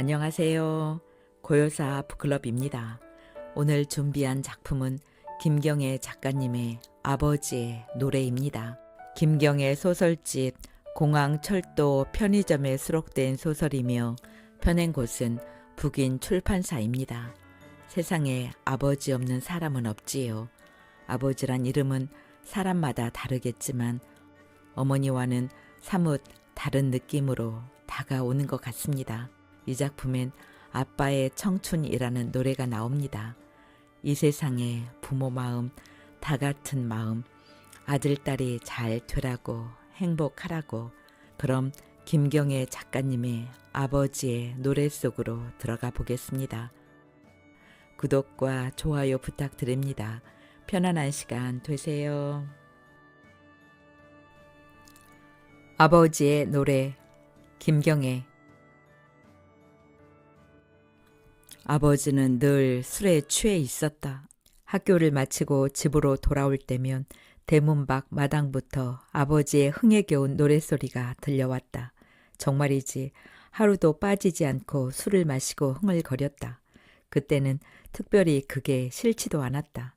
안녕하세요. 고요사 북클럽입니다. 오늘 준비한 작품은 김경애 작가님의 아버지의 노래입니다. 김경애 소설집 공항철도 편의점에 수록된 소설이며 펴낸 곳은 북인 출판사입니다. 세상에 아버지 없는 사람은 없지요. 아버지란 이름은 사람마다 다르겠지만 어머니와는 사뭇 다른 느낌으로 다가오는 것 같습니다. 이 작품엔 아빠의 청춘이라는 노래가 나옵니다. 이 세상에 부모 마음, 다 같은 마음, 아들, 딸이 잘 되라고 행복하라고. 그럼 김경애 작가님의 아버지의 노래 속으로 들어가 보겠습니다. 구독과 좋아요 부탁드립니다. 편안한 시간 되세요. 아버지의 노래, 김경애. 아버지는 늘 술에 취해 있었다. 학교를 마치고 집으로 돌아올 때면 대문 밖 마당부터 아버지의 흥에 겨운 노랫소리가 들려왔다. 정말이지 하루도 빠지지 않고 술을 마시고 흥얼거렸다. 그때는 특별히 그게 싫지도 않았다.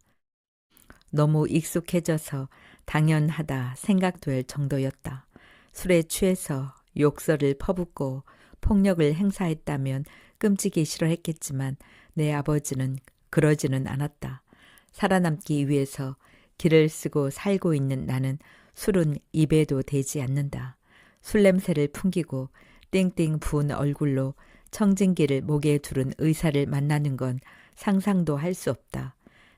너무 익숙해져서 당연하다 생각될 정도였다. 술에 취해서 욕설을 퍼붓고 폭력을 행사했다면 끔찍이 싫어했겠지만 내 아버지는 그러지는 않았다. 살아남기 위해서 길을 쓰고 살고 있는 나는 술은 입에도 대지 않는다. 술 냄새를 풍기고 띵띵 부은 얼굴로 청진기를 목에 두른 의사를 만나는 건 상상도 할 수 없다.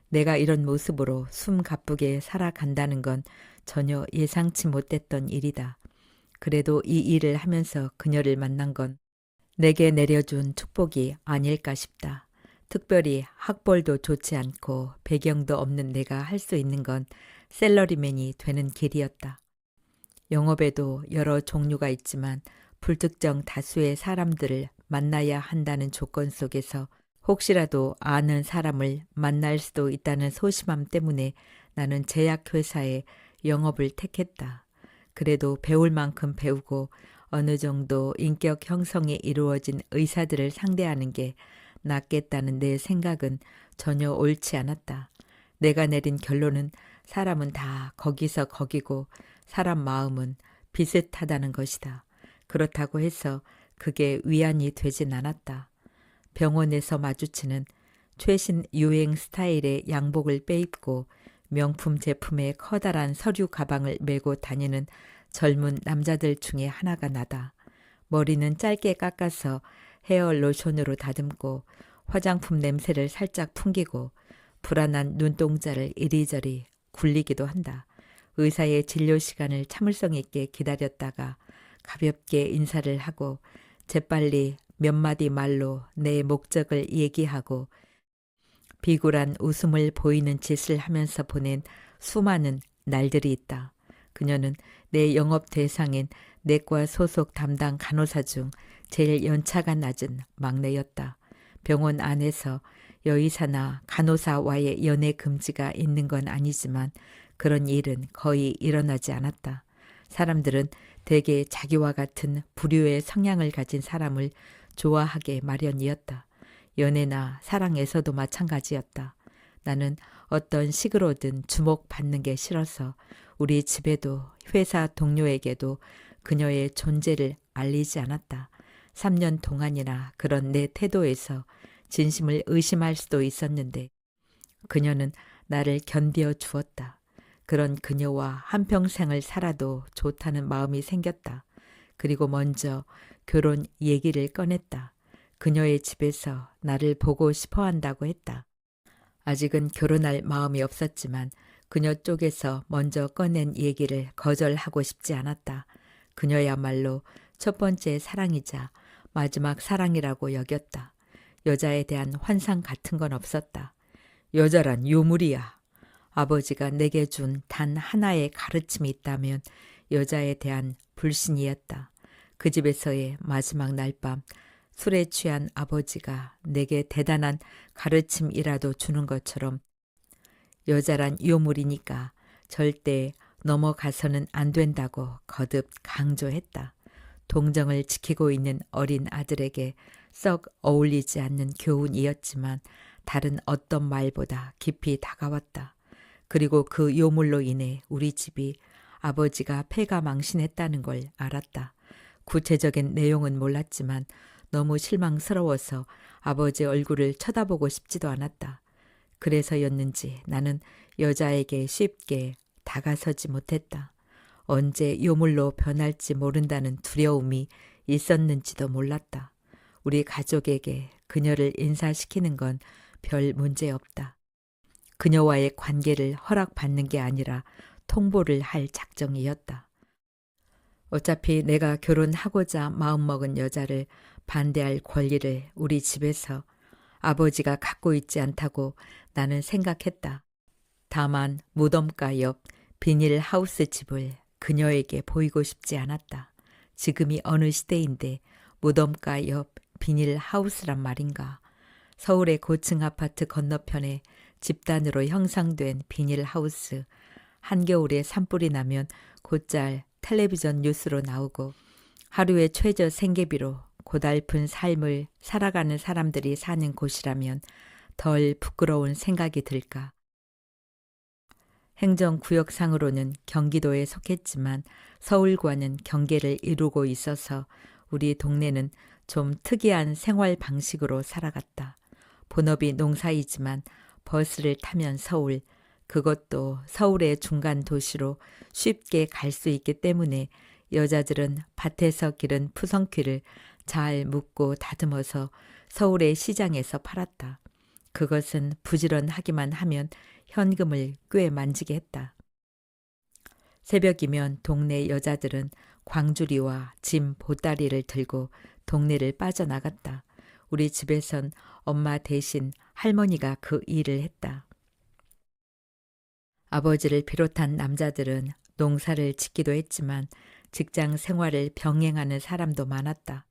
내가 이런 모습으로 숨 가쁘게 살아간다는 건 전혀 예상치 못했던 일이다. 그래도 이 일을 하면서 그녀를 만난 건 내게 내려준 축복이 아닐까 싶다. 특별히 학벌도 좋지 않고 배경도 없는 내가 할 수 있는 건 샐러리맨이 되는 길이었다. 영업에도 여러 종류가 있지만 불특정 다수의 사람들을 만나야 한다는 조건 속에서 혹시라도 아는 사람을 만날 수도 있다는 소심함 때문에 나는 제약회사의 영업을 택했다. 그래도 배울 만큼 배우고 어느 정도 인격 형성이 이루어진 의사들을 상대하는 게 낫겠다는 내 생각은 전혀 옳지 않았다. 내가 내린 결론은 사람은 다 거기서 거기고 사람 마음은 비슷하다는 것이다. 그렇다고 해서 그게 위안이 되진 않았다. 병원에서 마주치는 최신 유행 스타일의 양복을 빼입고 명품 제품의 커다란 서류 가방을 메고 다니는 젊은 남자들 중에 하나가 나다. 머리는 짧게 깎아서 헤어 로션으로 다듬고 화장품 냄새를 살짝 풍기고 불안한 눈동자를 이리저리 굴리기도 한다. 의사의 진료 시간을 참을성 있게 기다렸다가 가볍게 인사를 하고 재빨리 몇 마디 말로 내 목적을 얘기하고 비굴한 웃음을 보이는 짓을 하면서 보낸 수많은 날들이 있다. 그녀는 내 영업 대상인 내과 소속 담당 간호사 중 제일 연차가 낮은 막내였다. 병원 안에서 여의사나 간호사와의 연애 금지가 있는 건 아니지만 그런 일은 거의 일어나지 않았다. 사람들은 대개 자기와 같은 부류의 성향을 가진 사람을 좋아하게 마련이었다. 연애나 사랑에서도 마찬가지였다. 나는 어떤 식으로든 주목받는 게 싫어서 우리 집에도 회사 동료에게도 그녀의 존재를 알리지 않았다. 3년 동안이나 그런 내 태도에서 진심을 의심할 수도 있었는데 그녀는 나를 견디어 주었다. 그런 그녀와 한평생을 살아도 좋다는 마음이 생겼다. 그리고 먼저 결혼 얘기를 꺼냈다. 그녀의 집에서 나를 보고 싶어 한다고 했다. 아직은 결혼할 마음이 없었지만 그녀 쪽에서 먼저 꺼낸 얘기를 거절하고 싶지 않았다. 그녀야말로 첫 번째 사랑이자 마지막 사랑이라고 여겼다. 여자에 대한 환상 같은 건 없었다. 여자란 유물이야. 아버지가 내게 준 단 하나의 가르침이 있다면 여자에 대한 불신이었다. 그 집에서의 마지막 날밤 술에 취한 아버지가 내게 대단한 가르침이라도 주는 것처럼 여자란 유물이니까 절대 넘어가서는 안 된다고 거듭 강조했다. 동정을 지키고 있는 어린 아들에게 썩 어울리지 않는 교훈이었지만 다른 어떤 말보다 깊이 다가왔다. 그리고 그 요물로 인해 우리 집이 아버지가 폐가 망신했다는 걸 알았다. 구체적인 내용은 몰랐지만 너무 실망스러워서 아버지 얼굴을 쳐다보고 싶지도 않았다. 그래서였는지 나는 여자에게 쉽게 다가서지 못했다. 언제 요물로 변할지 모른다는 두려움이 있었는지도 몰랐다. 우리 가족에게 그녀를 인사시키는 건 별 문제 없다. 그녀와의 관계를 허락받는 게 아니라 통보를 할 작정이었다. 어차피 내가 결혼하고자 마음먹은 여자를 반대할 권리를 우리 집에서 아버지가 갖고 있지 않다고 나는 생각했다. 다만 무덤가 옆 비닐하우스 집을 그녀에게 보이고 싶지 않았다. 지금이 어느 시대인데 무덤가 옆 비닐하우스란 말인가. 서울의 고층 아파트 건너편에 집단으로 형성된 비닐하우스. 한겨울에 산불이 나면 곧잘 텔레비전 뉴스로 나오고 하루의 최저 생계비로 고달픈 삶을 살아가는 사람들이 사는 곳이라면 덜 부끄러운 생각이 들까. 행정구역상으로는 경기도에 속했지만 서울과는 경계를 이루고 있어서 우리 동네는 좀 특이한 생활 방식으로 살아갔다. 본업이 농사이지만 버스를 타면 서울, 그것도 서울의 중간 도시로 쉽게 갈 수 있기 때문에 여자들은 밭에서 기른 푸성퀴를 잘 묶고 다듬어서 서울의 시장에서 팔았다. 그것은 부지런하기만 하면 현금을 꽤 만지게 했다. 새벽이면 동네 여자들은 광주리와 짐 보따리를 들고 동네를 빠져나갔다. 우리 집에선 엄마 대신 할머니가 그 일을 했다. 아버지를 비롯한 남자들은 농사를 짓기도 했지만 직장 생활을 병행하는 사람도 많았다.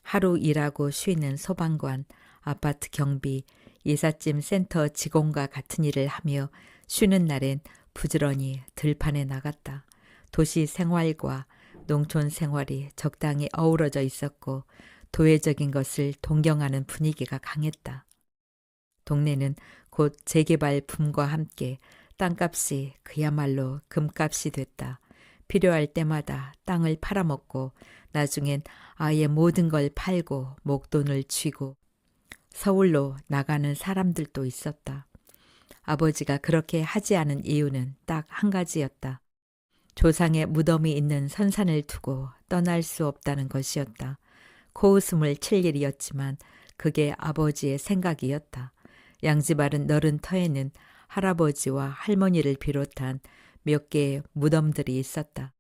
하루 일하고 쉬는 소방관, 아파트 경비, 이삿짐 센터 직원과 같은 일을 하며 쉬는 날엔 부지런히 들판에 나갔다. 도시 생활과 농촌 생활이 적당히 어우러져 있었고 도회적인 것을 동경하는 분위기가 강했다. 동네는 곧 재개발 붐과 함께 땅값이 그야말로 금값이 됐다. 필요할 때마다 땅을 팔아먹고 나중엔 아예 모든 걸 팔고 목돈을 쥐고 서울로 나가는 사람들도 있었다. 아버지가 그렇게 하지 않은 이유는 딱 한 가지였다. 조상의 무덤이 있는 선산을 두고 떠날 수 없다는 것이었다. 코웃음을 칠 일이었지만 그게 아버지의 생각이었다. 양지바른 너른 터에는 할아버지와 할머니를 비롯한 몇 개의 무덤들이 있었다.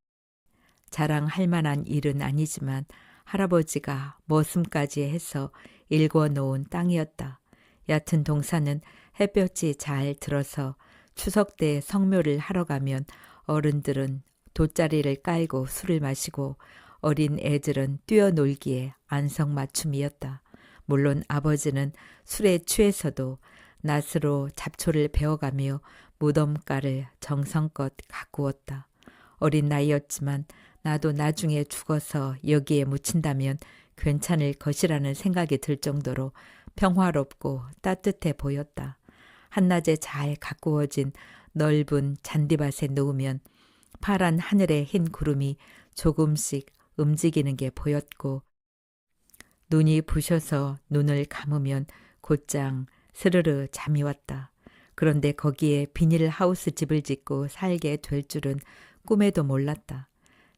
자랑할 만한 일은 아니지만 할아버지가 머슴까지 해서 일궈놓은 땅이었다. 얕은 동산은 햇볕이 잘 들어서 추석 때 성묘를 하러 가면 어른들은 돗자리를 깔고 술을 마시고 어린 애들은 뛰어놀기에 안성맞춤이었다. 물론 아버지는 술에 취해서도 낫으로 잡초를 베어가며 무덤가를 정성껏 가꾸었다. 어린 나이였지만 나도 나중에 죽어서 여기에 묻힌다면 괜찮을 것이라는 생각이 들 정도로 평화롭고 따뜻해 보였다. 한낮에 잘 가꾸어진 넓은 잔디밭에 누우면 파란 하늘의 흰 구름이 조금씩 움직이는 게 보였고 눈이 부셔서 눈을 감으면 곧장 스르르 잠이 왔다. 그런데 거기에 비닐하우스 집을 짓고 살게 될 줄은 꿈에도 몰랐다.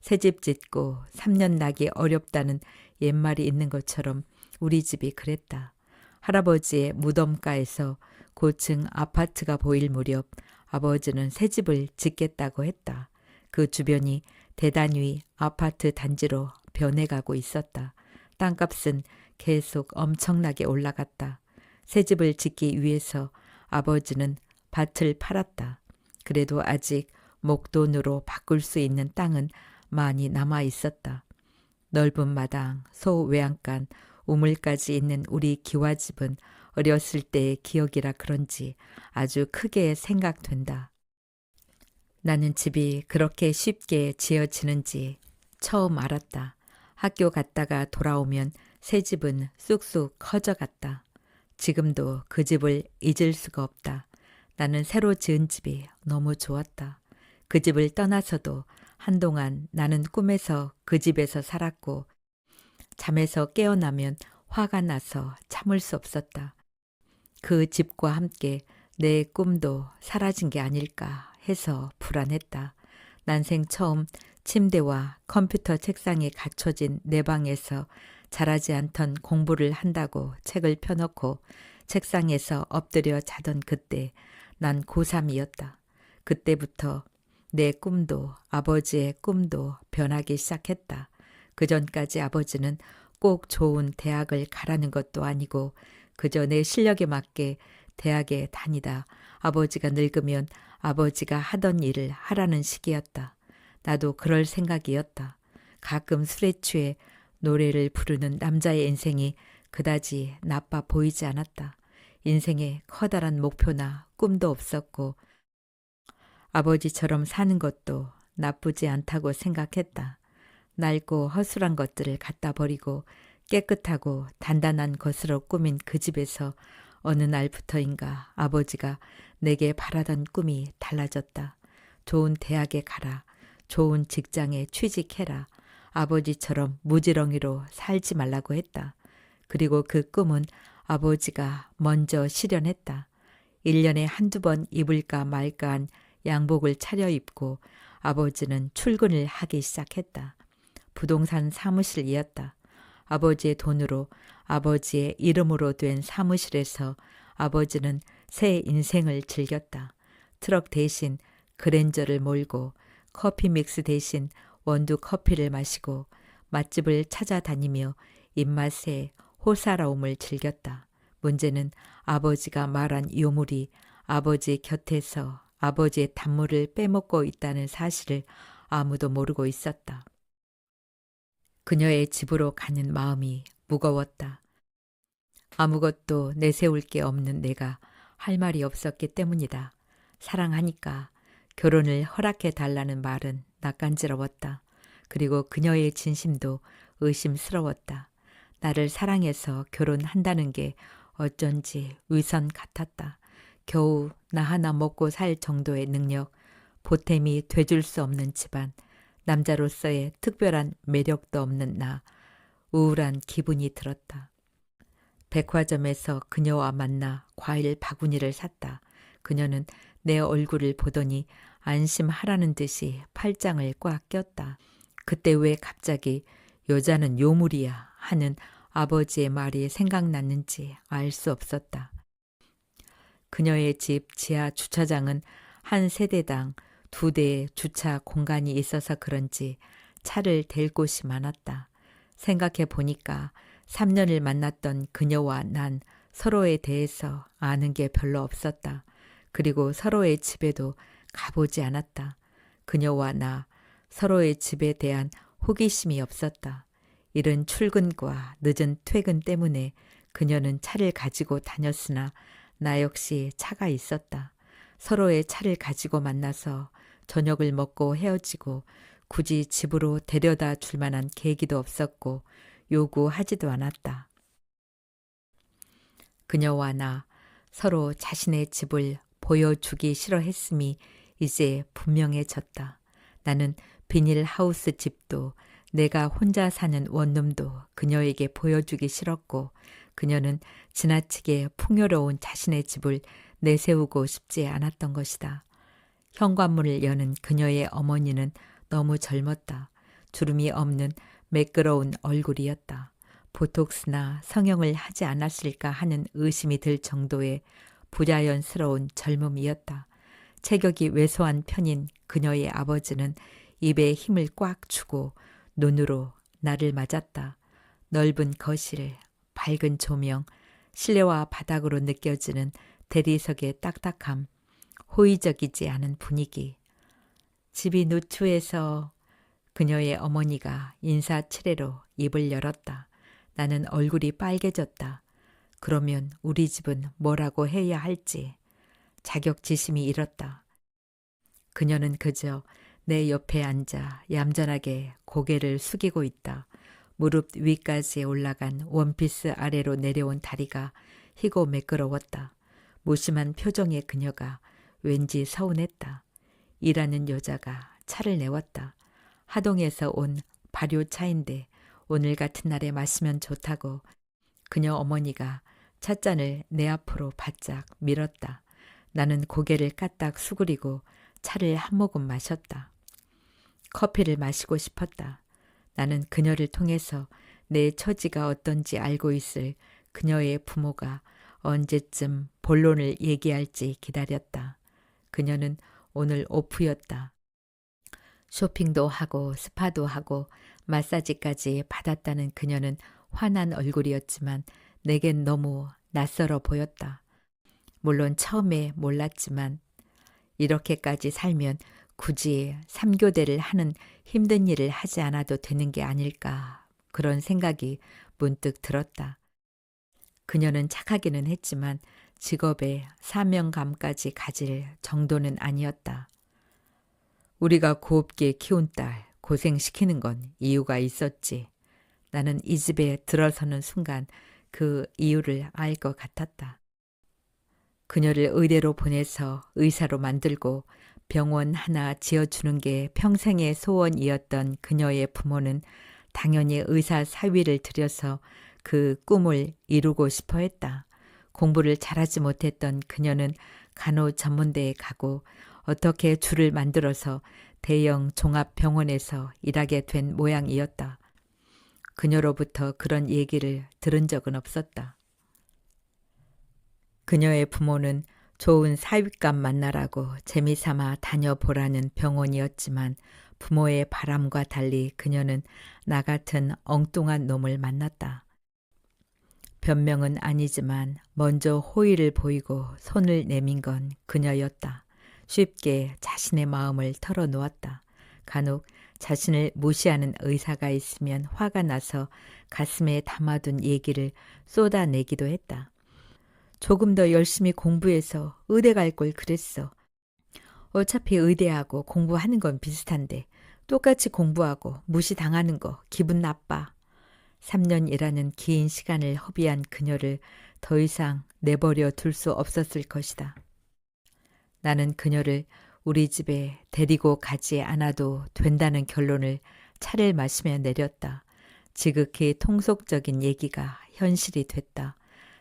새집 짓고 3년 나기 어렵다는 옛말이 있는 것처럼 우리 집이 그랬다. 할아버지의 무덤가에서 고층 아파트가 보일 무렵 아버지는 새집을 짓겠다고 했다. 그 주변이 대단위 아파트 단지로 변해가고 있었다. 땅값은 계속 엄청나게 올라갔다. 새집을 짓기 위해서 아버지는 밭을 팔았다. 그래도 아직 목돈으로 바꿀 수 있는 땅은 많이 남아 있었다. 넓은 마당, 소외양간, 우물까지 있는 우리 기와집은 어렸을 때의 기억이라 그런지 아주 크게 생각된다. 나는 집이 그렇게 쉽게 지어지는지 처음 알았다. 학교 갔다가 돌아오면 새 집은 쑥쑥 커져갔다. 지금도 그 집을 잊을 수가 없다. 나는 새로 지은 집이 너무 좋았다. 그 집을 떠나서도 한동안 나는 꿈에서 그 집에서 살았고 잠에서 깨어나면 화가 나서 참을 수 없었다. 그 집과 함께 내 꿈도 사라진 게 아닐까 해서 불안했다. 난생 처음 침대와 컴퓨터 책상에 갖춰진 내 방에서 잘하지 않던 공부를 한다고 책을 펴놓고 책상에서 엎드려 자던 그때 난 고3이었다. 그때부터 내 꿈도 아버지의 꿈도 변하기 시작했다. 그전까지 아버지는 꼭 좋은 대학을 가라는 것도 아니고 그저 내 실력에 맞게 대학에 다니다 아버지가 늙으면 아버지가 하던 일을 하라는 식이었다. 나도 그럴 생각이었다. 가끔 술에 취해 노래를 부르는 남자의 인생이 그다지 나빠 보이지 않았다. 인생에 커다란 목표나 꿈도 없었고 아버지처럼 사는 것도 나쁘지 않다고 생각했다. 낡고 허술한 것들을 갖다 버리고 깨끗하고 단단한 것으로 꾸민 그 집에서 어느 날부터인가 아버지가 내게 바라던 꿈이 달라졌다. 좋은 대학에 가라. 좋은 직장에 취직해라. 아버지처럼 무지렁이로 살지 말라고 했다. 그리고 그 꿈은 아버지가 먼저 실현했다. 1년에 한두 번 입을까 말까한 양복을 차려입고 아버지는 출근을 하기 시작했다. 부동산 사무실이었다. 아버지의 돈으로 아버지의 이름으로 된 사무실에서 아버지는 새 인생을 즐겼다. 트럭 대신 그랜저를 몰고 커피 믹스 대신 원두 커피를 마시고 맛집을 찾아다니며 입맛에 호사로움을 즐겼다. 문제는 아버지가 말한 요물이 아버지 곁에서 아버지의 단물을 빼먹고 있다는 사실을 아무도 모르고 있었다. 그녀의 집으로 가는 마음이 무거웠다. 아무것도 내세울 게 없는 내가 할 말이 없었기 때문이다. 사랑하니까 결혼을 허락해 달라는 말은 낯간지러웠다. 그리고 그녀의 진심도 의심스러웠다. 나를 사랑해서 결혼한다는 게 어쩐지 위선 같았다. 겨우 나 하나 먹고 살 정도의 능력, 보탬이 돼줄 수 없는 집안, 남자로서의 특별한 매력도 없는 나, 우울한 기분이 들었다. 백화점에서 그녀와 만나 과일 바구니를 샀다. 그녀는 내 얼굴을 보더니 안심하라는 듯이 팔짱을 꽉 꼈다. 그때 왜 갑자기 여자는 요물이야 하는 아버지의 말이 생각났는지 알 수 없었다. 그녀의 집 지하 주차장은 한 세대당 2대의 주차 공간이 있어서 그런지 차를 댈 곳이 많았다. 생각해 보니까 3년을 만났던 그녀와 난 서로에 대해서 아는 게 별로 없었다. 그리고 서로의 집에도 가보지 않았다. 그녀와 나 서로의 집에 대한 호기심이 없었다. 이른 출근과 늦은 퇴근 때문에 그녀는 차를 가지고 다녔으나 나 역시 차가 있었다. 서로의 차를 가지고 만나서 저녁을 먹고 헤어지고 굳이 집으로 데려다 줄 만한 계기도 없었고 요구하지도 않았다. 그녀와 나 서로 자신의 집을 보여주기 싫어했음이 이제 분명해졌다. 나는 비닐하우스 집도 내가 혼자 사는 원룸도 그녀에게 보여주기 싫었고 그녀는 지나치게 풍요로운 자신의 집을 내세우고 싶지 않았던 것이다. 현관문을 여는 그녀의 어머니는 너무 젊었다. 주름이 없는 매끄러운 얼굴이었다. 보톡스나 성형을 하지 않았을까 하는 의심이 들 정도의 부자연스러운 젊음이었다. 체격이 왜소한 편인 그녀의 아버지는 입에 힘을 꽉 주고 눈으로 나를 맞았다. 넓은 거실, 밝은 조명, 실내와 바닥으로 느껴지는 대리석의 딱딱함, 호의적이지 않은 분위기. 집이 누추해서 그녀의 어머니가 인사치레로 입을 열었다. 나는 얼굴이 빨개졌다. 그러면 우리 집은 뭐라고 해야 할지 자격지심이 일었다. 그녀는 그저 내 옆에 앉아 얌전하게 고개를 숙이고 있다. 무릎 위까지 올라간 원피스 아래로 내려온 다리가 희고 매끄러웠다. 무심한 표정의 그녀가 왠지 서운했다. 일하는 여자가 차를 내왔다. 하동에서 온 발효차인데 오늘 같은 날에 마시면 좋다고 그녀 어머니가 찻잔을 내 앞으로 바짝 밀었다. 나는 고개를 까딱 수그리고 차를 한 모금 마셨다. 커피를 마시고 싶었다. 나는 그녀를 통해서 내 처지가 어떤지 알고 있을 그녀의 부모가 언제쯤 본론을 얘기할지 기다렸다. 그녀는 오늘 오프였다. 쇼핑도 하고 스파도 하고 마사지까지 받았다는 그녀는 환한 얼굴이었지만 내겐 너무 낯설어 보였다. 물론 처음에 몰랐지만 이렇게까지 살면 굳이 3교대를 하는 힘든 일을 하지 않아도 되는 게 아닐까 그런 생각이 문득 들었다. 그녀는 착하기는 했지만 직업에 사명감까지 가질 정도는 아니었다. 우리가 곱게 키운 딸 고생시키는 건 이유가 있었지. 나는 이 집에 들어서는 순간 그 이유를 알 것 같았다. 그녀를 의대로 보내서 의사로 만들고 병원 하나 지어주는 게 평생의 소원이었던 그녀의 부모는 당연히 의사 사위를 들여서 그 꿈을 이루고 싶어 했다. 공부를 잘하지 못했던 그녀는 간호전문대에 가고 어떻게 줄을 만들어서 대형 종합병원에서 일하게 된 모양이었다. 그녀로부터 그런 얘기를 들은 적은 없었다. 그녀의 부모는 좋은 사윗감 만나라고 재미삼아 다녀보라는 병원이었지만 부모의 바람과 달리 그녀는 나 같은 엉뚱한 놈을 만났다. 변명은 아니지만 먼저 호의를 보이고 손을 내민 건 그녀였다. 쉽게 자신의 마음을 털어놓았다. 간혹 자신을 무시하는 의사가 있으면 화가 나서 가슴에 담아둔 얘기를 쏟아내기도 했다. 조금 더 열심히 공부해서 의대 갈 걸 그랬어. 어차피 의대하고 공부하는 건 비슷한데 똑같이 공부하고 무시당하는 거 기분 나빠. 3년이라는 긴 시간을 허비한 그녀를 더 이상 내버려 둘 수 없었을 것이다. 나는 그녀를 우리 집에 데리고 가지 않아도 된다는 결론을 차를 마시며 내렸다. 지극히 통속적인 얘기가 현실이 됐다.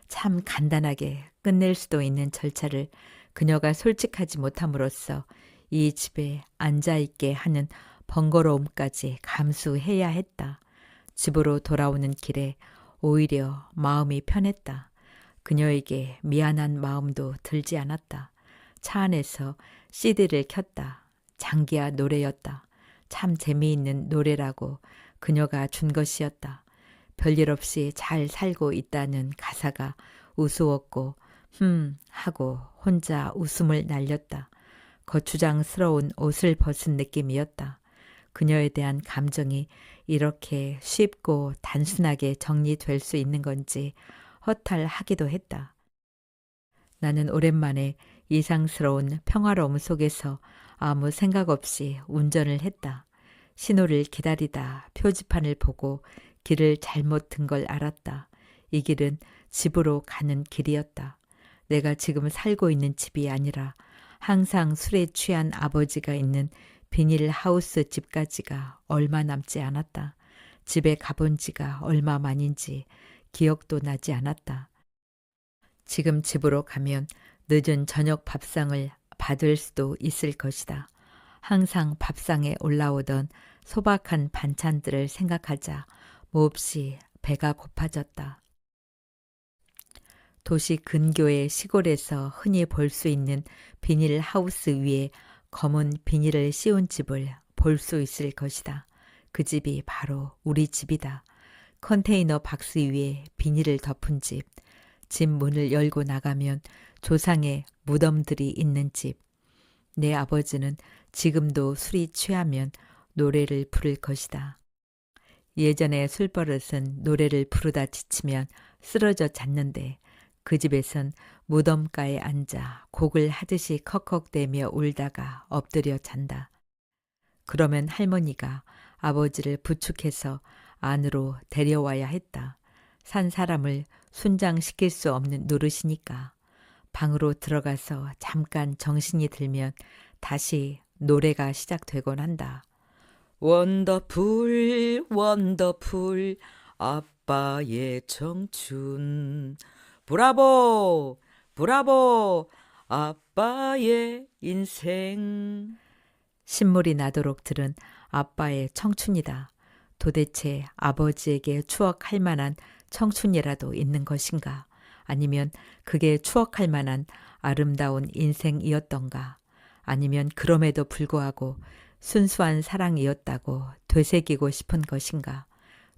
참 간단하게 끝낼 수도 있는 절차를 그녀가 솔직하지 못함으로써 이 집에 앉아있게 하는 번거로움까지 감수해야 했다. 집으로 돌아오는 길에 오히려 마음이 편했다. 그녀에게 미안한 마음도 들지 않았다. 차 안에서 CD를 켰다. 장기하 노래였다. 참 재미있는 노래라고 그녀가 준 것이었다. 별일 없이 잘 살고 있다는 가사가 우스웠고 하고 혼자 웃음을 날렸다. 거추장스러운 옷을 벗은 느낌이었다. 그녀에 대한 감정이 이렇게 쉽고 단순하게 정리될 수 있는 건지 허탈하기도 했다. 나는 오랜만에 이상스러운 평화로움 속에서 아무 생각 없이 운전을 했다. 신호를 기다리다 표지판을 보고 길을 잘못 든 걸 알았다. 이 길은 집으로 가는 길이었다. 내가 지금 살고 있는 집이 아니라 항상 술에 취한 아버지가 있는 비닐하우스 집까지가 얼마 남지 않았다. 집에 가본 지가 얼마 만인지 기억도 나지 않았다. 지금 집으로 가면 늦은 저녁 밥상을 받을 수도 있을 것이다. 항상 밥상에 올라오던 소박한 반찬들을 생각하자 몹시 배가 고파졌다. 도시 근교의 시골에서 흔히 볼 수 있는 비닐하우스 위에 검은 비닐을 씌운 집을 볼 수 있을 것이다. 그 집이 바로 우리 집이다. 컨테이너 박스 위에 비닐을 덮은 집. 집 문을 열고 나가면 조상의 무덤들이 있는 집. 내 아버지는 지금도 술이 취하면 노래를 부를 것이다. 예전에 술버릇은 노래를 부르다 지치면 쓰러져 잤는데 그 집에선 무덤가에 앉아 곡을 하듯이 컥컥대며 울다가 엎드려 잔다. 그러면 할머니가 아버지를 부축해서 안으로 데려와야 했다. 산 사람을 순장시킬 수 없는 노릇이니까. 방으로 들어가서 잠깐 정신이 들면 다시 노래가 시작되곤 한다. 원더풀 원더풀 아빠의 청춘 브라보 브라보 아빠의 인생. 신물이 나도록 들은 아빠의 청춘이다. 도대체 아버지에게 추억할 만한 청춘이라도 있는 것인가? 아니면 그게 추억할 만한 아름다운 인생이었던가? 아니면 그럼에도 불구하고 순수한 사랑이었다고 되새기고 싶은 것인가?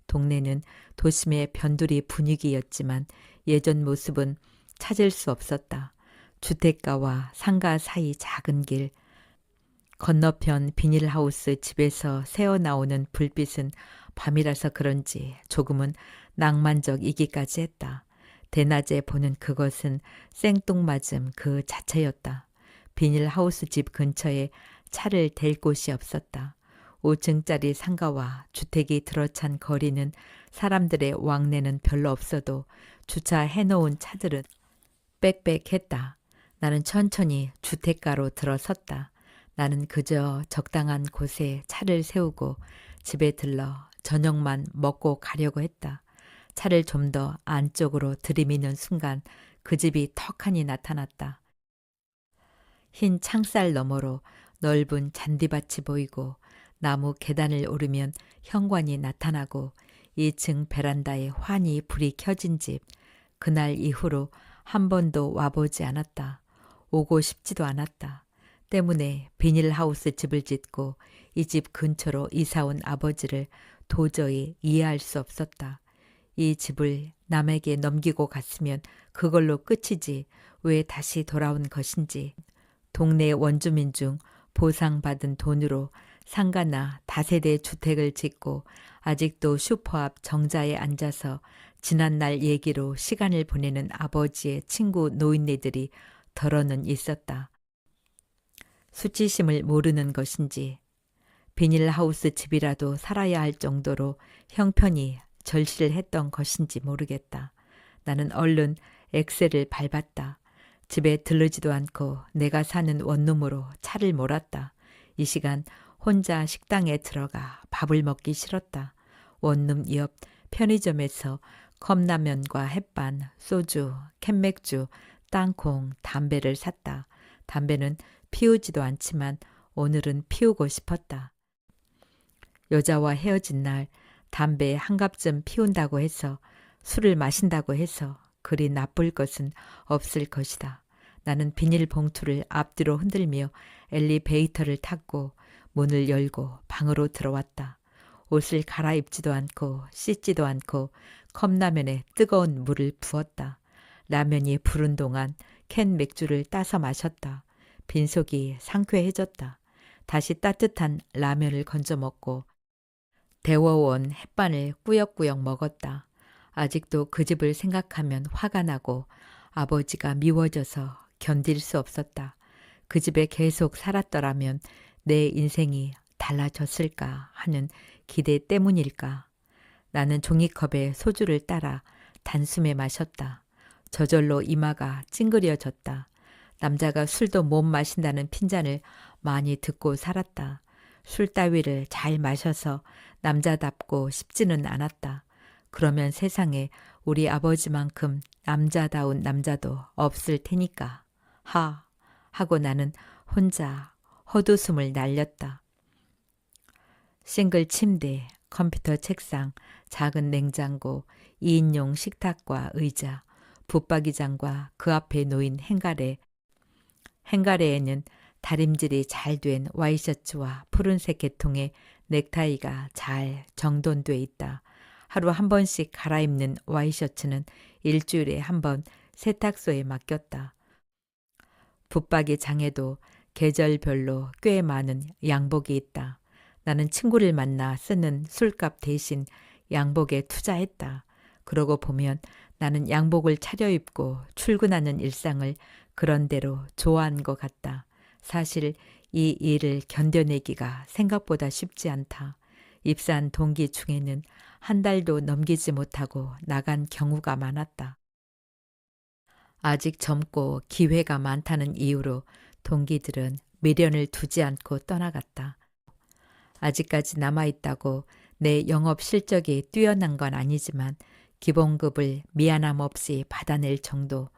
동네는 도심의 변두리 분위기였지만 예전 모습은 찾을 수 없었다. 주택가와 상가 사이 작은 길, 건너편 비닐하우스 집에서 새어나오는 불빛은 밤이라서 그런지 조금은 낭만적이기까지 했다. 대낮에 보는 그것은 생뚱맞음 그 자체였다. 비닐하우스 집 근처에 차를 댈 곳이 없었다. 5층짜리 상가와 주택이 들어찬 거리는 사람들의 왕래는 별로 없어도 주차해놓은 차들은 빽빽했다. 나는 천천히 주택가로 들어섰다. 나는 그저 적당한 곳에 차를 세우고 집에 들러 저녁만 먹고 가려고 했다. 차를 좀 더 안쪽으로 들이미는 순간 그 집이 턱하니 나타났다. 흰 창살 너머로 넓은 잔디밭이 보이고 나무 계단을 오르면 현관이 나타나고 2층 베란다에 환히 불이 켜진 집. 그날 이후로 한 번도 와보지 않았다. 오고 싶지도 않았다. 때문에 비닐하우스 집을 짓고 이 집 근처로 이사온 아버지를 도저히 이해할 수 없었다. 이 집을 남에게 넘기고 갔으면 그걸로 끝이지 왜 다시 돌아온 것인지. 동네 원주민 중 보상받은 돈으로 상가나 다세대 주택을 짓고 아직도 슈퍼 앞 정자에 앉아서 지난날 얘기로 시간을 보내는 아버지의 친구 노인네들이 덜어는 있었다. 수치심을 모르는 것인지 비닐하우스 집이라도 살아야 할 정도로 형편이 절실했던 것인지 모르겠다. 나는 얼른 엑셀을 밟았다. 집에 들르지도 않고 내가 사는 원룸으로 차를 몰았다. 이 시간 혼자 식당에 들어가 밥을 먹기 싫었다. 원룸 옆 편의점에서 컵라면과 햇반, 소주, 캔맥주, 땅콩, 담배를 샀다. 담배는 피우지도 않지만 오늘은 피우고 싶었다. 여자와 헤어진 날 담배 한 갑쯤 피운다고 해서 술을 마신다고 해서 그리 나쁠 것은 없을 것이다. 나는 비닐봉투를 앞뒤로 흔들며 엘리베이터를 탔고 문을 열고 방으로 들어왔다. 옷을 갈아입지도 않고 씻지도 않고 컵라면에 뜨거운 물을 부었다. 라면이 부른 동안 캔 맥주를 따서 마셨다. 빈속이 상쾌해졌다. 다시 따뜻한 라면을 건져 먹고 데워온 햇반을 꾸역꾸역 먹었다. 아직도 그 집을 생각하면 화가 나고 아버지가 미워져서 견딜 수 없었다. 그 집에 계속 살았더라면 내 인생이 달라졌을까 하는 기대 때문일까. 나는 종이컵에 소주를 따라 단숨에 마셨다. 저절로 이마가 찡그려졌다. 남자가 술도 못 마신다는 핀잔을 많이 듣고 살았다. 술 따위를 잘 마셔서 남자답고 싶지는 않았다. 그러면 세상에 우리 아버지만큼 남자다운 남자도 없을 테니까. 하고 나는 혼자 헛웃음을 날렸다. 싱글 침대, 컴퓨터 책상, 작은 냉장고, 2인용 식탁과 의자, 붙박이장과 그 앞에 놓인 행가래에는 다림질이 잘 된 와이셔츠와 푸른색 계통의 넥타이가 잘 정돈돼 있다. 하루 한 번씩 갈아입는 와이셔츠는 일주일에 한 번 세탁소에 맡겼다. 붙박이장에도 계절별로 꽤 많은 양복이 있다. 나는 친구를 만나 쓰는 술값 대신 양복에 투자했다. 그러고 보면 나는 양복을 차려입고 출근하는 일상을 그런대로 좋아한 것 같다. 사실 이 일을 견뎌내기가 생각보다 쉽지 않다. 입사한 동기 중에는 한 달도 넘기지 못하고 나간 경우가 많았다. 아직 젊고 기회가 많다는 이유로 동기들은 미련을 두지 않고 떠나갔다. 아직까지 남아있다고 내 영업 실적이 뛰어난 건 아니지만 기본급을 미안함 없이 받아낼 정도,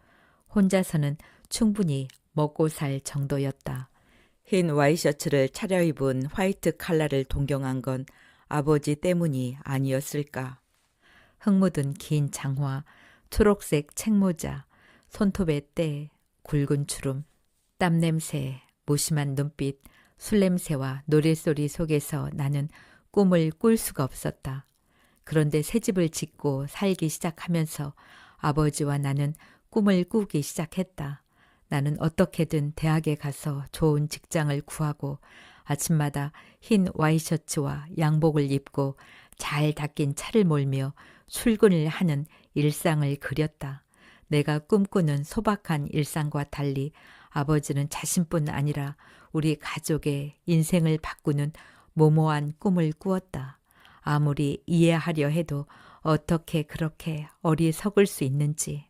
혼자서는 충분히 먹고 살 정도였다. 흰 와이셔츠를 차려입은 화이트 칼라를 동경한 건 아버지 때문이 아니었을까. 흙 묻은 긴 장화, 초록색 책모자, 손톱에 때, 굵은 주름, 땀 냄새, 무심한 눈빛, 술 냄새와 노랫소리 속에서 나는 꿈을 꿀 수가 없었다. 그런데 새집을 짓고 살기 시작하면서 아버지와 나는 꿈을 꾸기 시작했다. 나는 어떻게든 대학에 가서 좋은 직장을 구하고 아침마다 흰 와이셔츠와 양복을 입고 잘 닦인 차를 몰며 출근을 하는 일상을 그렸다. 내가 꿈꾸는 소박한 일상과 달리 아버지는 자신뿐 아니라 우리 가족의 인생을 바꾸는 모모한 꿈을 꾸었다. 아무리 이해하려 해도 어떻게 그렇게 어리석을 수 있는지.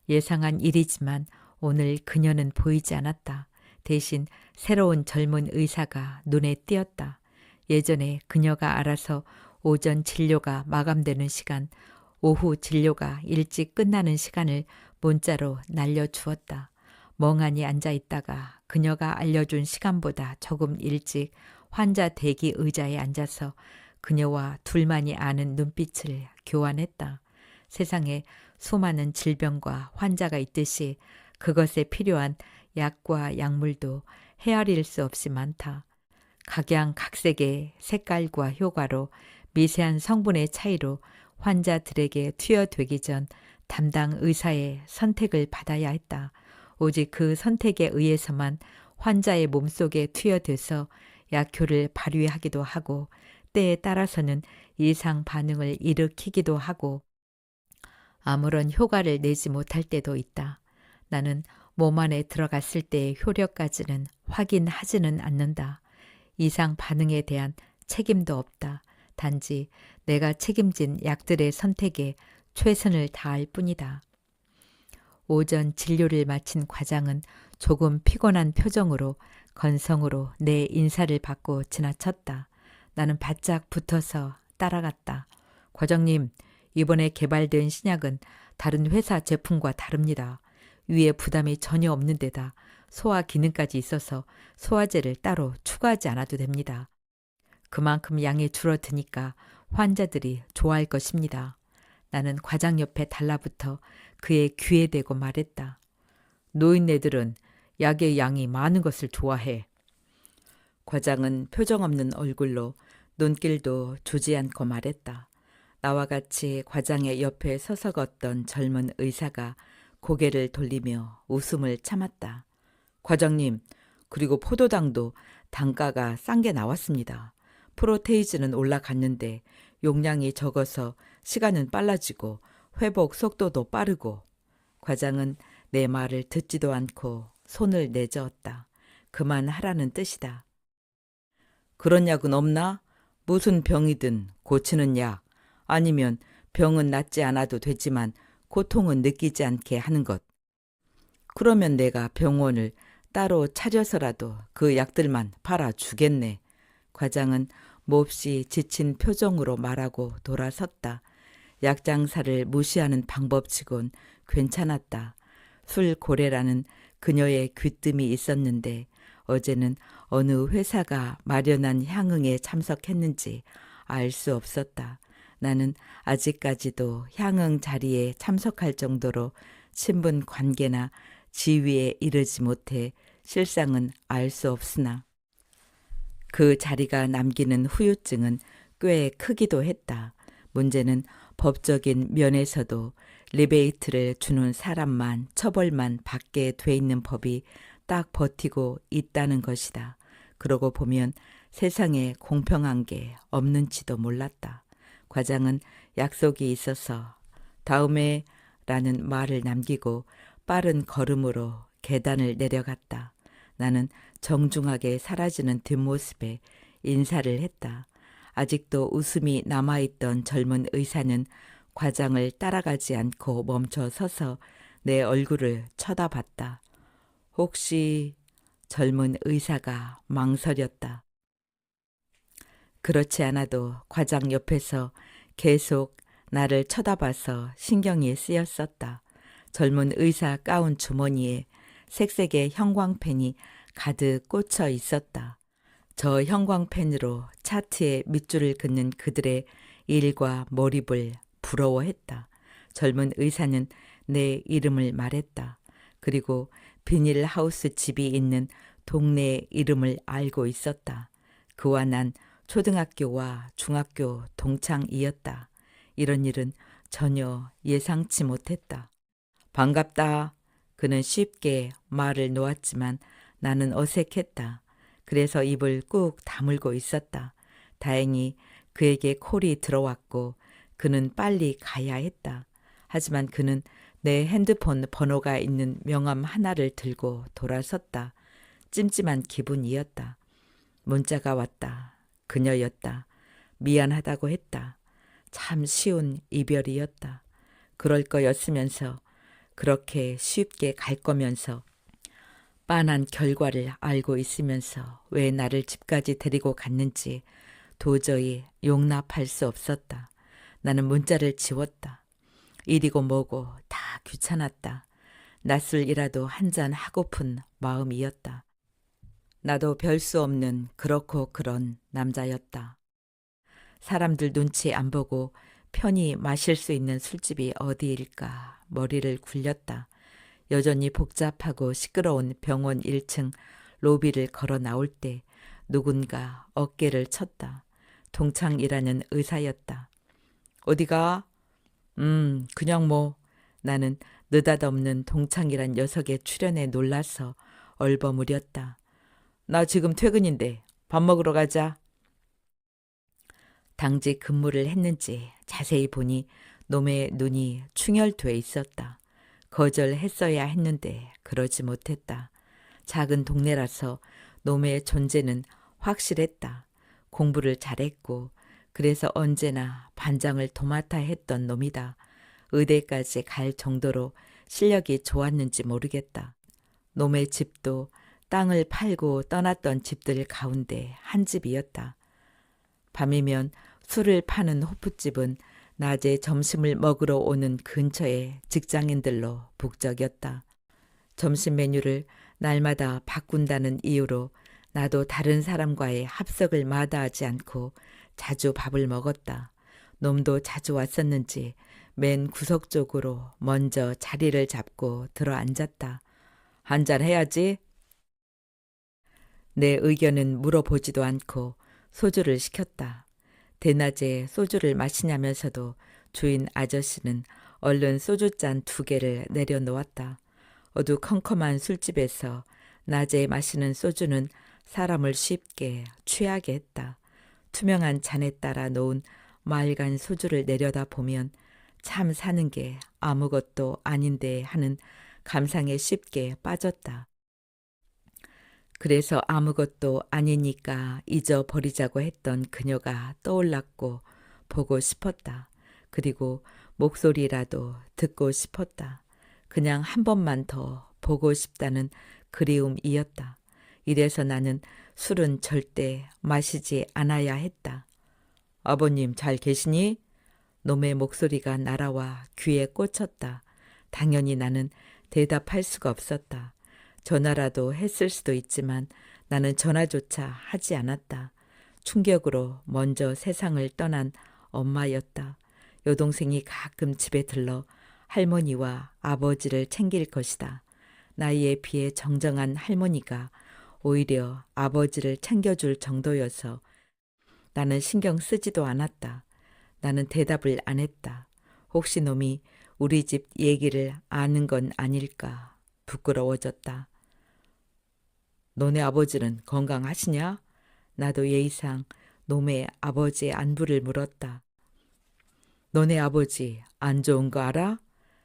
예상한 일이지만 오늘 그녀는 보이지 않았다. 대신 새로운 젊은 의사가 눈에 띄었다. 예전에 그녀가 알아서 오전 진료가 마감되는 시간, 오후 진료가 일찍 끝나는 시간을 문자로 날려주었다. 멍하니 앉아있다가 그녀가 알려준 시간보다 조금 일찍 환자 대기 의자에 앉아서 그녀와 둘만이 아는 눈빛을 교환했다. 세상에 수많은 질병과 환자가 있듯이 그것에 필요한 약과 약물도 헤아릴 수 없이 많다. 각양각색의 색깔과 효과로 미세한 성분의 차이로 환자들에게 투여되기 전 담당 의사의 선택을 받아야 했다. 오직 그 선택에 의해서만 환자의 몸속에 투여돼서 약효를 발휘하기도 하고 때에 따라서는 이상 반응을 일으키기도 하고 아무런 효과를 내지 못할 때도 있다. 나는 몸 안에 들어갔을 때의 효력까지는 확인하지는 않는다. 이상 반응에 대한 책임도 없다. 단지 내가 책임진 약들의 선택에 최선을 다할 뿐이다. 오전 진료를 마친 과장은 조금 피곤한 표정으로 건성으로 내 인사를 받고 지나쳤다. 나는 바짝 붙어서 따라갔다. 과장님, 이번에 개발된 신약은 다른 회사 제품과 다릅니다. 위에 부담이 전혀 없는 데다 소화 기능까지 있어서 소화제를 따로 추가하지 않아도 됩니다. 그만큼 양이 줄어드니까 환자들이 좋아할 것입니다. 나는 과장 옆에 달라붙어 그의 귀에 대고 말했다. 노인네들은 약의 양이 많은 것을 좋아해. 과장은 표정 없는 얼굴로 눈길도 주지 않고 말했다. 나와 같이 과장의 옆에 서서 걷던 젊은 의사가 고개를 돌리며 웃음을 참았다. 과장님, 그리고 포도당도 단가가 싼 게 나왔습니다. 프로테이즈는 올라갔는데 용량이 적어서 시간은 빨라지고 회복 속도도 빠르고. 과장은 내 말을 듣지도 않고 손을 내저었다. 그만하라는 뜻이다. 그런 약은 없나? 무슨 병이든 고치는 약, 아니면 병은 낫지 않아도 되지만 고통은 느끼지 않게 하는 것. 그러면 내가 병원을 따로 차려서라도 그 약들만 팔아주겠네. 과장은 몹시 지친 표정으로 말하고 돌아섰다. 약 장사를 무시하는 방법치곤 괜찮았다. 술고래라는 그녀의 귀뜸이 있었는데 어제는 어느 회사가 마련한 향응에 참석했는지 알 수 없었다. 나는 아직까지도 향응 자리에 참석할 정도로 친분 관계나 지위에 이르지 못해 실상은 알 수 없으나 그 자리가 남기는 후유증은 꽤 크기도 했다. 문제는 법적인 면에서도 리베이트를 주는 사람만 처벌만 받게 돼 있는 법이 딱 버티고 있다는 것이다. 그러고 보면 세상에 공평한 게 없는지도 몰랐다. 과장은 약속이 있어서 다음에 라는 말을 남기고 빠른 걸음으로 계단을 내려갔다. 나는 정중하게 사라지는 뒷모습에 인사를 했다. 아직도 웃음이 남아있던 젊은 의사는 과장을 따라가지 않고 멈춰 서서 내 얼굴을 쳐다봤다. 혹시 젊은 의사가 망설였다. 그렇지 않아도 과장 옆에서 계속 나를 쳐다봐서 신경이 쓰였었다. 젊은 의사 가운 주머니에 색색의 형광펜이 가득 꽂혀 있었다. 저 형광펜으로 차트에 밑줄을 긋는 그들의 일과 몰입을 부러워했다. 젊은 의사는 내 이름을 말했다. 그리고 비닐하우스 집이 있는 동네의 이름을 알고 있었다. 그와 난 초등학교와 중학교 동창이었다. 이런 일은 전혀 예상치 못했다. 반갑다. 그는 쉽게 말을 놓았지만 나는 어색했다. 그래서 입을 꾹 다물고 있었다. 다행히 그에게 콜이 들어왔고 그는 빨리 가야 했다. 하지만 그는 내 핸드폰 번호가 있는 명함 하나를 들고 돌아섰다. 찜찜한 기분이었다. 문자가 왔다. 그녀였다. 미안하다고 했다. 참 쉬운 이별이었다. 그럴 거였으면서 그렇게 쉽게 갈 거면서 빤한 결과를 알고 있으면서 왜 나를 집까지 데리고 갔는지 도저히 용납할 수 없었다. 나는 문자를 지웠다. 일이고 뭐고 다 귀찮았다. 낮술이라도 한잔 하고픈 마음이었다. 나도 별 수 없는 그렇고 그런 남자였다. 사람들 눈치 안 보고 편히 마실 수 있는 술집이 어디일까 머리를 굴렸다. 여전히 복잡하고 시끄러운 병원 1층 로비를 걸어 나올 때 누군가 어깨를 쳤다. 동창이라는 의사였다. 어디가? 그냥 뭐. 나는 느닷없는 동창이란 녀석의 출연에 놀라서 얼버무렸다. 나 지금 퇴근인데 밥 먹으러 가자. 당직 근무를 했는지 자세히 보니 놈의 눈이 충혈돼 있었다. 거절했어야 했는데 그러지 못했다. 작은 동네라서 놈의 존재는 확실했다. 공부를 잘했고 그래서 언제나 반장을 도맡아 했던 놈이다. 의대까지 갈 정도로 실력이 좋았는지 모르겠다. 놈의 집도 땅을 팔고 떠났던 집들 가운데 한 집이었다. 밤이면 술을 파는 호프집은 낮에 점심을 먹으러 오는 근처의 직장인들로 북적였다. 점심 메뉴를 날마다 바꾼다는 이유로 나도 다른 사람과의 합석을 마다하지 않고 자주 밥을 먹었다. 놈도 자주 왔었는지 맨 구석 쪽으로 먼저 자리를 잡고 들어 앉았다. 한잔 해야지. 내 의견은 물어보지도 않고 소주를 시켰다. 대낮에 소주를 마시냐면서도 주인 아저씨는 얼른 소주잔 2개를 내려놓았다. 어두컴컴한 술집에서 낮에 마시는 소주는 사람을 쉽게 취하게 했다. 투명한 잔에 따라 놓은 맑은 소주를 내려다 보면 참 사는 게 아무것도 아닌데 하는 감상에 쉽게 빠졌다. 그래서 아무것도 아니니까 잊어버리자고 했던 그녀가 떠올랐고 보고 싶었다. 그리고 목소리라도 듣고 싶었다. 그냥 한 번만 더 보고 싶다는 그리움이었다. 이래서 나는 술은 절대 마시지 않아야 했다. 아버님 잘 계시니? 놈의 목소리가 날아와 귀에 꽂혔다. 당연히 나는 대답할 수가 없었다. 전화라도 했을 수도 있지만 나는 전화조차 하지 않았다. 충격으로 먼저 세상을 떠난 엄마였다. 여동생이 가끔 집에 들러 할머니와 아버지를 챙길 것이다. 나이에 비해 정정한 할머니가 오히려 아버지를 챙겨줄 정도여서 나는 신경 쓰지도 않았다. 나는 대답을 안 했다. 혹시 놈이 우리 집 얘기를 아는 건 아닐까 부끄러워졌다. 너네 아버지는 건강하시냐? 나도 예의상 놈의 아버지의 안부를 물었다. 너네 아버지 안 좋은 거 알아?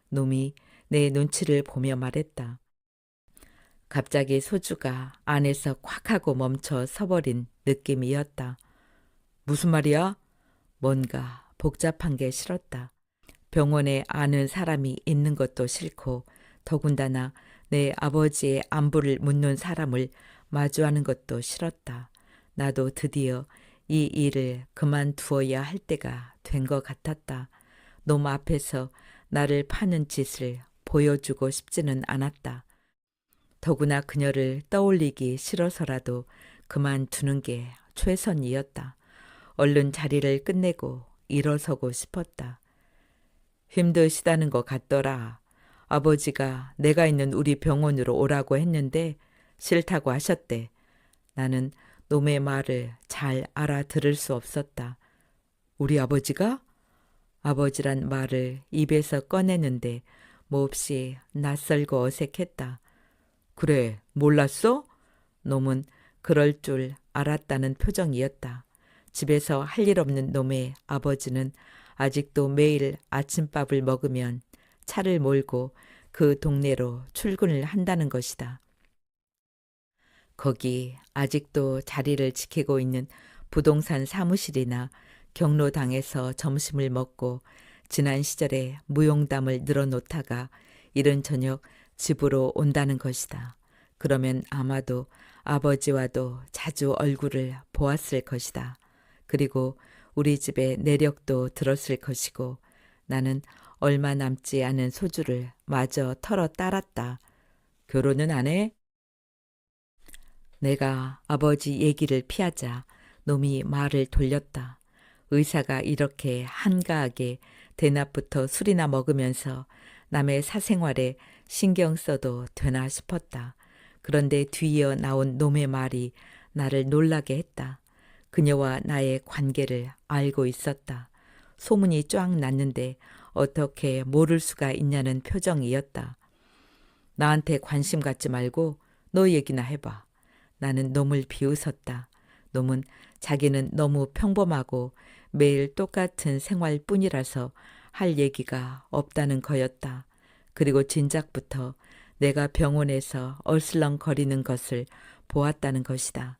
놈이 내 눈치를 보며 말했다. 갑자기 소주가 안에서 콱 하고 멈춰 서버린 느낌이었다. 무슨 말이야? 뭔가 복잡한 게 싫었다. 병원에 아는 사람이 있는 것도 싫고 더군다나 내 아버지의 안부를 묻는 사람을 마주하는 것도 싫었다. 나도 드디어 이 일을 그만두어야 할 때가 된 것 같았다. 놈 앞에서 나를 파는 짓을 보여주고 싶지는 않았다. 더구나 그녀를 떠올리기 싫어서라도 그만두는 게 최선이었다. 얼른 자리를 끝내고 일어서고 싶었다. 힘드시다는 것 같더라. 아버지가 내가 있는 우리 병원으로 오라고 했는데 싫다고 하셨대. 나는 놈의 말을 잘 알아들을 수 없었다. 우리 아버지가? 아버지란 말을 입에서 꺼내는데 몹시 낯설고 어색했다. 그래, 몰랐어? 놈은 그럴 줄 알았다는 표정이었다. 집에서 할 일 없는 놈의 아버지는 아직도 매일 아침밥을 먹으면 차를 몰고 그 동네로 출근을 한다는 것이다. 거기 아직도 자리를 지키고 있는 부동산 사무실이나 경로당에서 점심을 먹고 지난 시절에 무용담을 늘어놓다가 이른 저녁 집으로 온다는 것이다. 그러면 아마도 아버지와도 자주 얼굴을 보았을 것이다. 그리고 우리 집에 내력도 들었을 것이고 나는 얼마 남지 않은 소주를 마저 털어 따랐다. 결혼은 안 해? 내가 아버지 얘기를 피하자 놈이 말을 돌렸다. 의사가 이렇게 한가하게 대낮부터 술이나 먹으면서 남의 사생활에 신경 써도 되나 싶었다. 그런데 뒤이어 나온 놈의 말이 나를 놀라게 했다. 그녀와 나의 관계를 알고 있었다. 소문이 쫙 났는데 어떻게 모를 수가 있냐는 표정이었다. 나한테 관심 갖지 말고 너 얘기나 해봐. 나는 놈을 비웃었다. 놈은 자기는 너무 평범하고 매일 똑같은 생활뿐이라서 할 얘기가 없다는 거였다. 그리고 진작부터 내가 병원에서 얼슬렁거리는 것을 보았다는 것이다.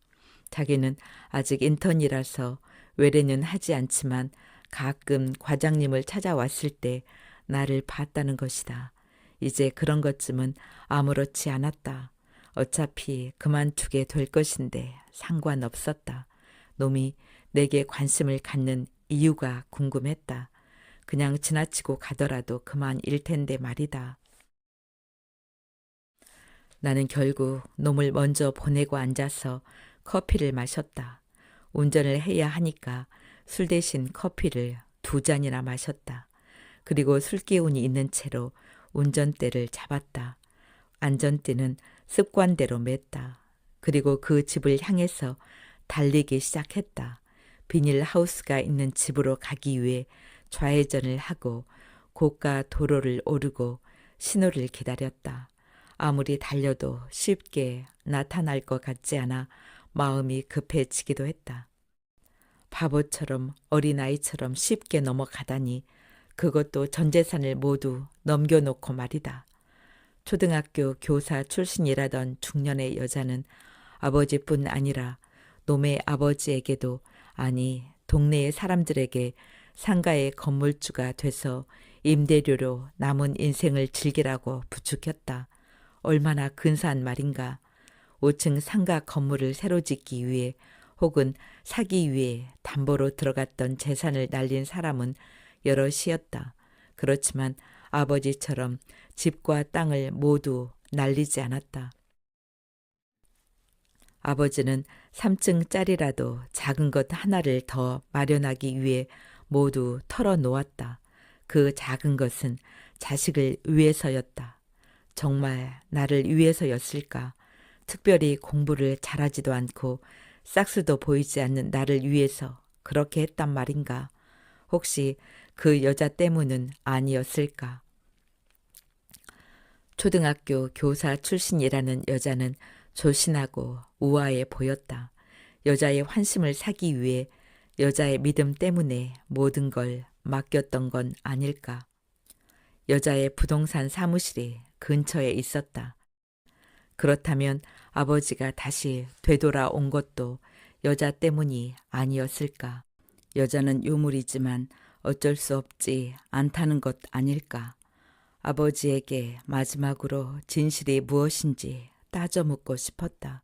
자기는 아직 인턴이라서 외래는 하지 않지만 가끔 과장님을 찾아왔을 때 나를 봤다는 것이다. 이제 그런 것쯤은 아무렇지 않았다. 어차피 그만두게 될 것인데 상관없었다. 놈이 내게 관심을 갖는 이유가 궁금했다. 그냥 지나치고 가더라도 그만일 텐데 말이다. 나는 결국 놈을 먼저 보내고 앉아서 커피를 마셨다. 운전을 해야 하니까 술 대신 커피를 2잔이나 마셨다. 그리고 술기운이 있는 채로 운전대를 잡았다. 안전띠는 습관대로 맸다. 그리고 그 집을 향해서 달리기 시작했다. 비닐하우스가 있는 집으로 가기 위해 좌회전을 하고 고가 도로를 오르고 신호를 기다렸다. 아무리 달려도 쉽게 나타날 것 같지 않아 마음이 급해지기도 했다. 바보처럼 어린아이처럼 쉽게 넘어가다니 그것도 전 재산을 모두 넘겨놓고 말이다. 초등학교 교사 출신이라던 중년의 여자는 아버지뿐 아니라 놈의 아버지에게도 아니 동네의 사람들에게 상가의 건물주가 돼서 임대료로 남은 인생을 즐기라고 부추겼다. 얼마나 근사한 말인가. 5층 상가 건물을 새로 짓기 위해 혹은 사기 위해 담보로 들어갔던 재산을 날린 사람은 여럿이었다. 그렇지만 아버지처럼 집과 땅을 모두 날리지 않았다. 아버지는 3층짜리라도 작은 것 하나를 더 마련하기 위해 모두 털어놓았다. 그 작은 것은 자식을 위해서였다. 정말 나를 위해서였을까? 특별히 공부를 잘하지도 않고 싹수도 보이지 않는 나를 위해서 그렇게 했단 말인가? 혹시 그 여자 때문은 아니었을까? 초등학교 교사 출신이라는 여자는 조신하고 우아해 보였다. 여자의 환심을 사기 위해 여자의 믿음 때문에 모든 걸 맡겼던 건 아닐까. 여자의 부동산 사무실이 근처에 있었다. 그렇다면 아버지가 다시 되돌아온 것도 여자 때문이 아니었을까? 여자는 유물이지만 어쩔 수 없지 않다는 것 아닐까? 아버지에게 마지막으로 진실이 무엇인지 따져 묻고 싶었다.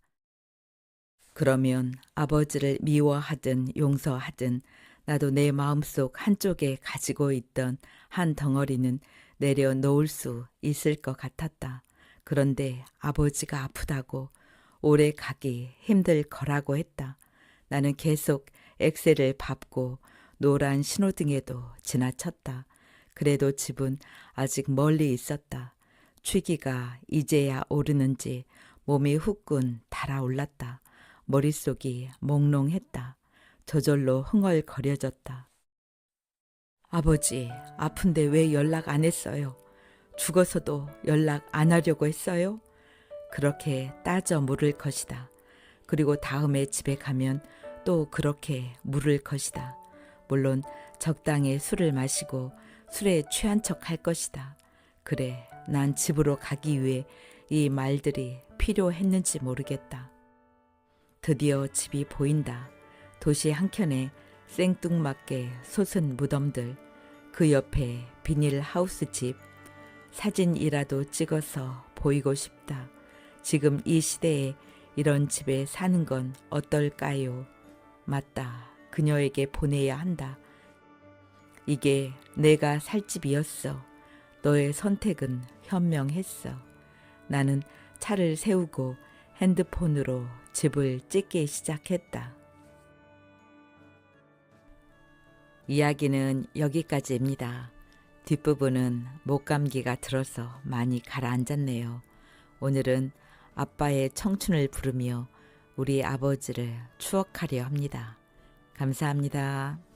그러면 아버지를 미워하든 용서하든 나도 내 마음속 한쪽에 가지고 있던 한 덩어리는 내려놓을 수 있을 것 같았다. 그런데 아버지가 아프다고 오래 가기 힘들 거라고 했다. 나는 계속 엑셀을 밟고 노란 신호등에도 지나쳤다. 그래도 집은 아직 멀리 있었다. 취기가 이제야 오르는지 몸이 후끈 달아올랐다. 머릿속이 몽롱했다. 저절로 흥얼거려졌다. 아버지, 아픈데 왜 연락 안 했어요? 죽어서도 연락 안 하려고 했어요? 그렇게 따져 물을 것이다. 그리고 다음에 집에 가면 또 그렇게 물을 것이다. 물론 적당히 술을 마시고 술에 취한 척 할 것이다. 그래, 난 집으로 가기 위해 이 말들이 필요했는지 모르겠다. 드디어 집이 보인다. 도시 한켠에 생뚱맞게 솟은 무덤들, 그 옆에 비닐하우스 집, 사진이라도 찍어서 보이고 싶다. 지금 이 시대에 이런 집에 사는 건 어떨까요? 맞다. 그녀에게 보내야 한다. 이게 내가 살 집이었어. 너의 선택은 현명했어. 나는 차를 세우고 핸드폰으로 집을 찍기 시작했다. 이야기는 여기까지입니다. 뒷부분은 목감기가 들어서 많이 가라앉았네요. 오늘은 아빠의 청춘을 부르며 우리 아버지를 추억하려 합니다. 감사합니다.